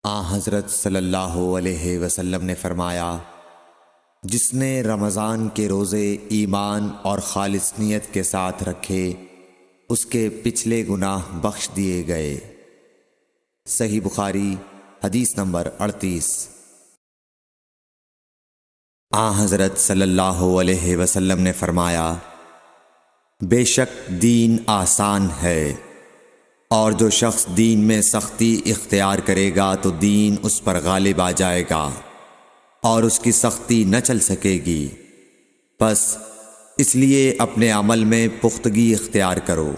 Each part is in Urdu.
حضرت صلی اللہ علیہ وسلم نے فرمایا، جس نے رمضان کے روزے ایمان اور خالص نیت کے ساتھ رکھے اس کے پچھلے گناہ بخش دیے گئے۔ صحیح بخاری حدیث نمبر 38۔ حضرت صلی اللہ علیہ وسلم نے فرمایا، بے شک دین آسان ہے، اور جو شخص دین میں سختی اختیار کرے گا تو دین اس پر غالب آ جائے گا اور اس کی سختی نہ چل سکے گی۔ بس اس لیے اپنے عمل میں پختگی اختیار کرو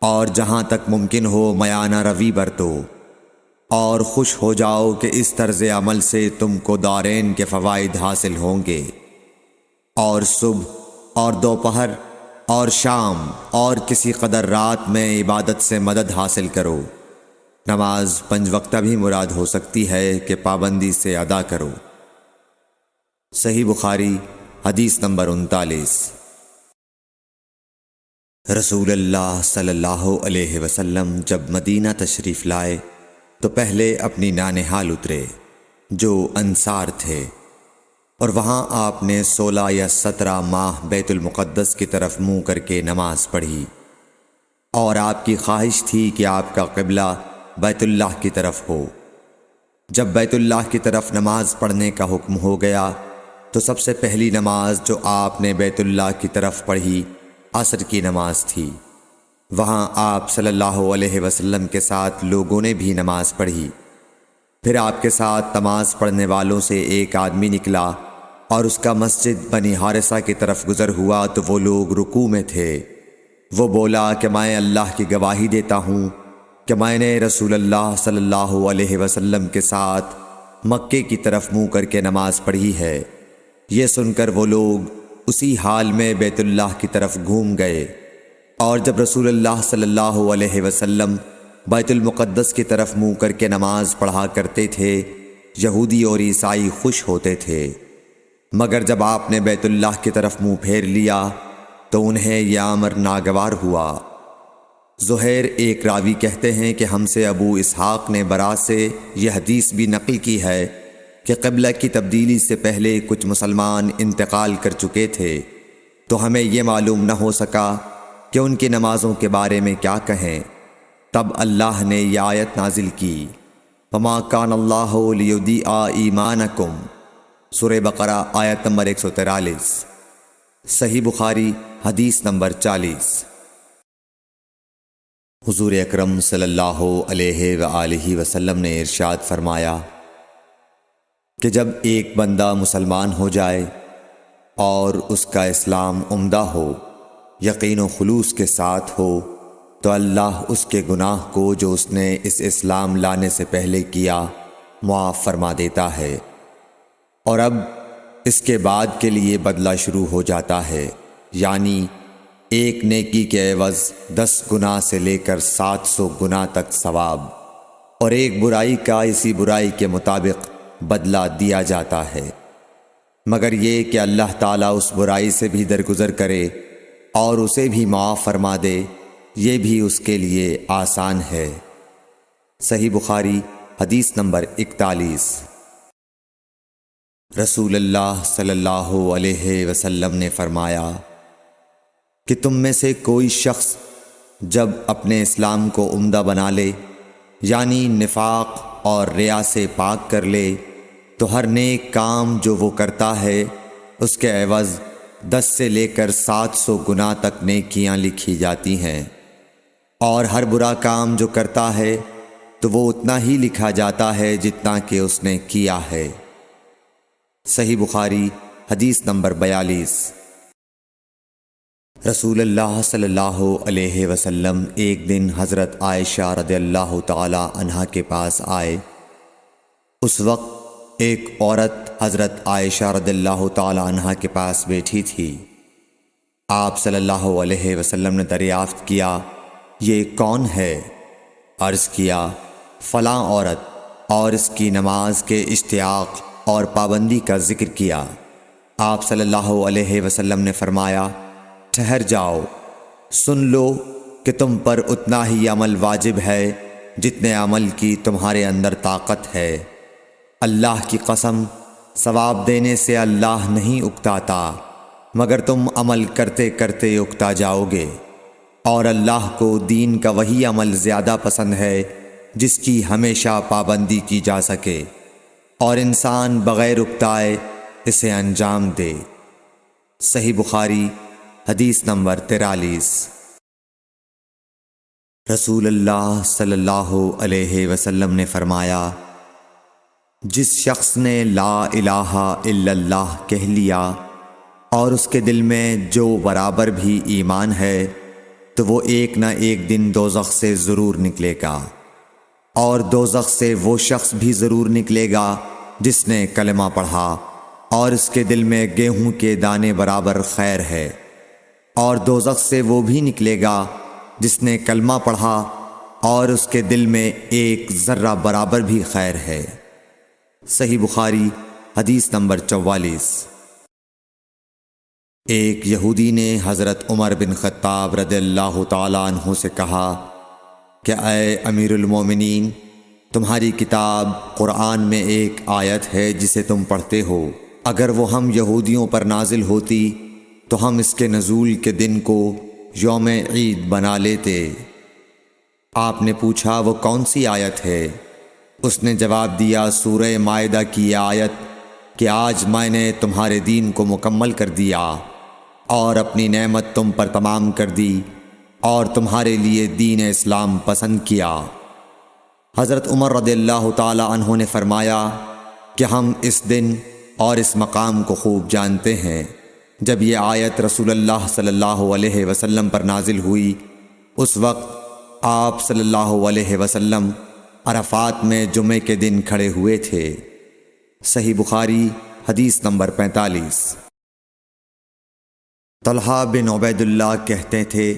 اور جہاں تک ممکن ہو میانہ روی برتو، اور خوش ہو جاؤ کہ اس طرز عمل سے تم کو دارین کے فوائد حاصل ہوں گے، اور صبح اور دوپہر اور شام اور کسی قدر رات میں عبادت سے مدد حاصل کرو۔ نماز 5 وقتہ بھی مراد ہو سکتی ہے کہ پابندی سے ادا کرو۔ صحیح بخاری حدیث نمبر 39۔ رسول اللہ صلی اللہ علیہ وسلم جب مدینہ تشریف لائے تو پہلے اپنی نانہال اترے جو انصار تھے، اور وہاں آپ نے 16 یا 17 ماہ بیت المقدس کی طرف منہ کر کے نماز پڑھی، اور آپ کی خواہش تھی کہ آپ کا قبلہ بیت اللہ کی طرف ہو۔ جب بیت اللہ کی طرف نماز پڑھنے کا حکم ہو گیا تو سب سے پہلی نماز جو آپ نے بیت اللہ کی طرف پڑھی عصر کی نماز تھی۔ وہاں آپ صلی اللہ علیہ وسلم کے ساتھ لوگوں نے بھی نماز پڑھی۔ پھر آپ کے ساتھ نماز پڑھنے والوں سے ایک آدمی نکلا اور اس کا مسجد بنی حارثہ کی طرف گزر ہوا تو وہ لوگ رکوع میں تھے۔ وہ بولا کہ میں اللہ کی گواہی دیتا ہوں کہ میں نے رسول اللہ صلی اللہ علیہ وسلم کے ساتھ مکے کی طرف منہ کر کے نماز پڑھی ہے۔ یہ سن کر وہ لوگ اسی حال میں بیت اللہ کی طرف گھوم گئے، اور جب رسول اللہ صلی اللہ علیہ وسلم بیت المقدس کی طرف منہ کر کے نماز پڑھا کرتے تھے، یہودی اور عیسائی خوش ہوتے تھے، مگر جب آپ نے بیت اللہ کی طرف منہ پھیر لیا تو انہیں یہ امر ناگوار ہوا۔ زہیر ایک راوی کہتے ہیں کہ ہم سے ابو اسحاق نے برا سے یہ حدیث بھی نقل کی ہے کہ قبلہ کی تبدیلی سے پہلے کچھ مسلمان انتقال کر چکے تھے، تو ہمیں یہ معلوم نہ ہو سکا کہ ان کی نمازوں کے بارے میں کیا کہیں۔ تب اللہ نے یہ آیت نازل کی، وَمَا كَانَ اللَّهُ لِيُضِيعَ إِيمَانَكُمْ، سورہ بقرہ آیت نمبر 143۔ صحیح بخاری حدیث نمبر 40۔ حضور اکرم صلی اللہ علیہ وآلہ وسلم نے ارشاد فرمایا کہ جب ایک بندہ مسلمان ہو جائے اور اس کا اسلام عمدہ ہو، یقین و خلوص کے ساتھ ہو، تو اللہ اس کے گناہ کو جو اس نے اس اسلام لانے سے پہلے کیا معاف فرما دیتا ہے، اور اب اس کے بعد کے لیے بدلہ شروع ہو جاتا ہے، یعنی ایک نیکی کے عوض 10 گناہ سے لے کر 700 گناہ تک ثواب، اور ایک برائی کا اسی برائی کے مطابق بدلہ دیا جاتا ہے، مگر یہ کہ اللہ تعالیٰ اس برائی سے بھی درگزر کرے اور اسے بھی معاف فرما دے، یہ بھی اس کے لیے آسان ہے۔ صحیح بخاری حدیث نمبر 41۔ رسول اللہ صلی اللہ علیہ وسلم نے فرمایا کہ تم میں سے کوئی شخص جب اپنے اسلام کو عمدہ بنا لے، یعنی نفاق اور ریا سے پاک کر لے، تو ہر نیک کام جو وہ کرتا ہے اس کے عوض 10 سے لے کر 700 گناہ تک نیکیاں لکھی جاتی ہیں، اور ہر برا کام جو کرتا ہے تو وہ اتنا ہی لکھا جاتا ہے جتنا کہ اس نے کیا ہے۔ صحیح بخاری حدیث نمبر 42۔ رسول اللہ صلی اللہ علیہ وسلم ایک دن حضرت عائشہ رضی اللہ تعالی عنہا کے پاس آئے۔ اس وقت ایک عورت حضرت عائشہ رضی اللہ تعالی عنہا کے پاس بیٹھی تھی۔ آپ صلی اللہ علیہ وسلم نے دریافت کیا، یہ کون ہے؟ عرض کیا، فلاں عورت، اور اس کی نماز کے اشتیاق اور پابندی کا ذکر کیا۔ آپ صلی اللہ علیہ وسلم نے فرمایا، ٹھہر جاؤ، سن لو کہ تم پر اتنا ہی عمل واجب ہے جتنے عمل کی تمہارے اندر طاقت ہے۔ اللہ کی قسم، ثواب دینے سے اللہ نہیں اکتاتا، مگر تم عمل کرتے کرتے اکتا جاؤ گے، اور اللہ کو دین کا وہی عمل زیادہ پسند ہے جس کی ہمیشہ پابندی کی جا سکے، اور انسان بغیر اکتائے اسے انجام دے۔ صحیح بخاری حدیث نمبر 43۔ رسول اللہ صلی اللہ علیہ وسلم نے فرمایا، جس شخص نے لا الہ الا اللہ کہہ لیا اور اس کے دل میں جو برابر بھی ایمان ہے، تو وہ ایک نہ ایک دن دوزخ سے ضرور نکلے گا، اور دوزخ سے وہ شخص بھی ضرور نکلے گا جس نے کلمہ پڑھا اور اس کے دل میں گیہوں کے دانے برابر خیر ہے، اور دوزخ سے وہ بھی نکلے گا جس نے کلمہ پڑھا اور اس کے دل میں ایک ذرہ برابر بھی خیر ہے۔ صحیح بخاری حدیث نمبر 44۔ ایک یہودی نے حضرت عمر بن خطاب رضی اللہ تعالیٰ عنہ سے کہا کہ اے امیر المومنین، تمہاری کتاب قرآن میں ایک آیت ہے جسے تم پڑھتے ہو، اگر وہ ہم یہودیوں پر نازل ہوتی تو ہم اس کے نزول کے دن کو یوم عید بنا لیتے۔ آپ نے پوچھا وہ کون سی آیت ہے؟ اس نے جواب دیا، سورہ مائدہ کی یہ آیت کہ آج میں نے تمہارے دین کو مکمل کر دیا اور اپنی نعمت تم پر تمام کر دی اور تمہارے لیے دین اسلام پسند کیا۔ حضرت عمر رضی اللہ تعالی عنہ نے فرمایا کہ ہم اس دن اور اس مقام کو خوب جانتے ہیں۔ جب یہ آیت رسول اللہ صلی اللہ علیہ وسلم پر نازل ہوئی، اس وقت آپ صلی اللہ علیہ وسلم عرفات میں جمعے کے دن کھڑے ہوئے تھے۔ صحیح بخاری حدیث نمبر 45۔ طلحہ بن عبید اللہ کہتے تھے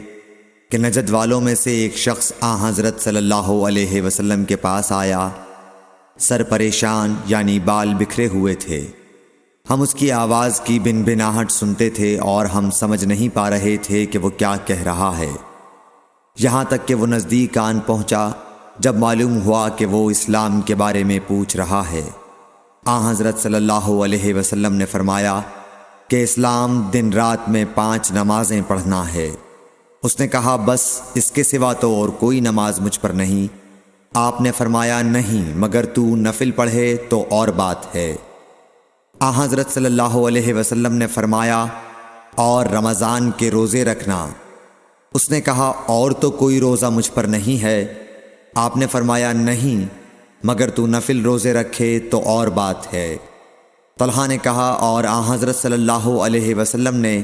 کہ نجد والوں میں سے ایک شخص حضرت صلی اللہ علیہ وسلم کے پاس آیا، سر پریشان یعنی بال بکھرے ہوئے تھے۔ ہم اس کی آواز کی بنبناہٹ سنتے تھے اور ہم سمجھ نہیں پا رہے تھے کہ وہ کیا کہہ رہا ہے، یہاں تک کہ وہ نزدیک آن پہنچا جب معلوم ہوا کہ وہ اسلام کے بارے میں پوچھ رہا ہے۔ حضرت صلی اللہ علیہ وسلم نے فرمایا کہ اسلام دن رات میں 5 نمازیں پڑھنا ہے۔ اس نے کہا، بس اس کے سوا تو اور کوئی نماز مجھ پر نہیں۔ آپ نے فرمایا، نہیں، مگر تو نفل پڑھے تو اور بات ہے۔ حضرت صلی اللہ علیہ وسلم نے فرمایا، اور رمضان کے روزے رکھنا۔ اس نے کہا، اور تو کوئی روزہ مجھ پر نہیں ہے۔ آپ نے فرمایا، نہیں، مگر تو نفل روزے رکھے تو اور بات ہے۔ طلحہ نے کہا، اور حضرت صلی اللہ علیہ وسلم نے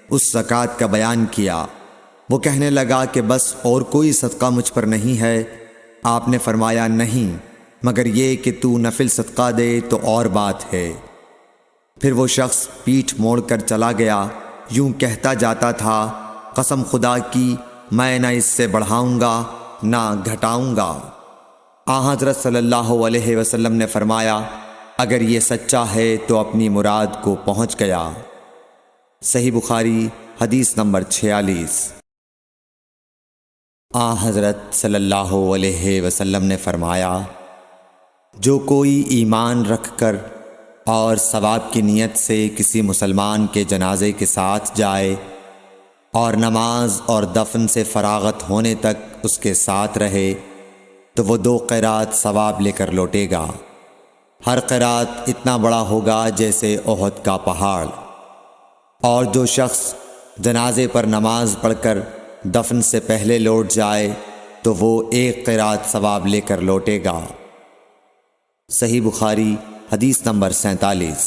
اس زکوٰۃ کا بیان کیا۔ وہ کہنے لگا کہ بس اور کوئی صدقہ مجھ پر نہیں ہے۔ آپ نے فرمایا، نہیں، مگر یہ کہ تو نفل صدقہ دے تو اور بات ہے۔ پھر وہ شخص پیٹھ موڑ کر چلا گیا، یوں کہتا جاتا تھا، قسم خدا کی میں نہ اس سے بڑھاؤں گا نہ گھٹاؤں گا۔ حضرت صلی اللہ علیہ وسلم نے فرمایا، اگر یہ سچا ہے تو اپنی مراد کو پہنچ گیا۔ صحیح بخاری حدیث نمبر 46۔ حضرت صلی اللہ علیہ وسلم نے فرمایا، جو کوئی ایمان رکھ کر اور ثواب کی نیت سے کسی مسلمان کے جنازے کے ساتھ جائے اور نماز اور دفن سے فراغت ہونے تک اس کے ساتھ رہے تو وہ 2 قیرات ثواب لے کر لوٹے گا۔ ہر قیرات اتنا بڑا ہوگا جیسے احد کا پہاڑ۔ اور جو شخص جنازے پر نماز پڑھ کر دفن سے پہلے لوٹ جائے تو وہ 1 قیرات ثواب لے کر لوٹے گا۔ صحیح بخاری حدیث نمبر 47۔